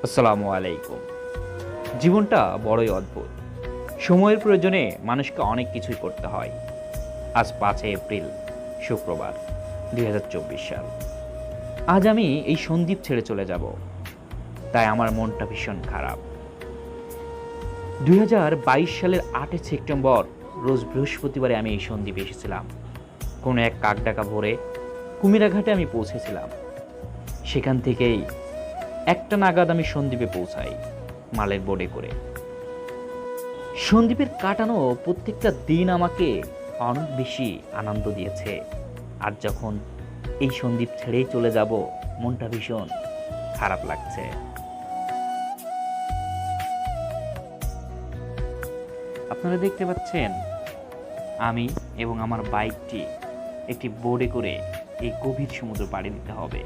আসসালামু আলাইকুম। জীবনটা বড়ই অদ্ভুত। সময়ের প্রয়োজনে মানুষকে অনেক কিছুই করতে হয়। আজ ৫ এপ্রিল, শুক্রবার, ২০২৪ সাল। আজ আমি এই সন্দ্বীপ ছেড়ে চলে যাব। তাই আমার মনটা ভীষণ খারাপ। ২০২২ সালের ৮ সেপ্টেম্বর রোজ বৃহস্পতিবারে আমি এই সন্দ্বীপে এসেছিলাম। কোনো এক কাকডাকা ভোরে কুমিরাঘাটে আমি পৌঁছেছিলাম। সেখান থেকেই ১টা নাগাদ আমি সন্দ্বীপে পৌঁছাই মালের বোটে করে। সন্দ্বীপের কাটানো প্রত্যেকটা দিন আমাকে অনেক বেশি আনন্দ দিয়েছে। আর যখন এই সন্দ্বীপ ছেড়েই চলে যাব, মনটা ভীষণ খারাপ লাগছে। আপনারা দেখতে পাচ্ছেন আমি এবং আমার বাইকটি একটি বোটে করে এই গভীর সমুদ্র পাড়ি দিতে হবে।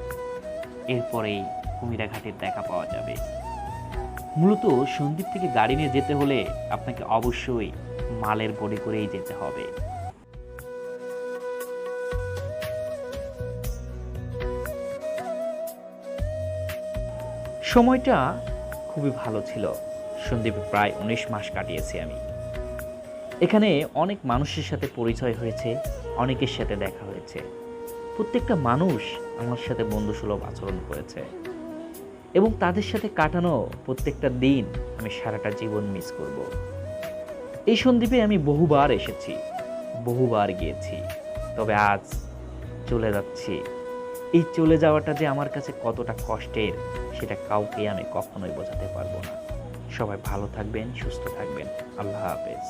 এরপরেই কুমিরাঘাটের দেখা পাওয়া যাবে। মূলত সন্দ্বীপ থেকে গাড়ি নিয়ে যেতে হলে আপনাকে অবশ্যই মালের বোটে করেই যেতে হবে। সময়টা খুবই ভালো ছিল। সন্দ্বীপে প্রায় ১৯ মাস কাটিয়েছি আমি। এখানে অনেক মানুষের সাথে পরিচয় হয়েছে, অনেকের সাথে দেখা হয়েছে। প্রত্যেকটা মানুষ আমার সাথে বন্ধুসুলভ আচরণ করেছে এবং তাদের সাথে কাটানো প্রত্যেকটা দিন আমি সারাটা জীবন মিস করব। এই সন্দ্বীপে আমি বহুবার এসেছি, বহুবার গিয়েছি, তবে আজ চলে যাচ্ছি। এই চলে যাওয়াটা যে আমার কাছে কতটা কষ্টের সেটা কাউকে আমি কখনোই বোঝাতে পারবো না। সবাই ভালো থাকবেন, সুস্থ থাকবেন। আল্লাহ হাফেজ।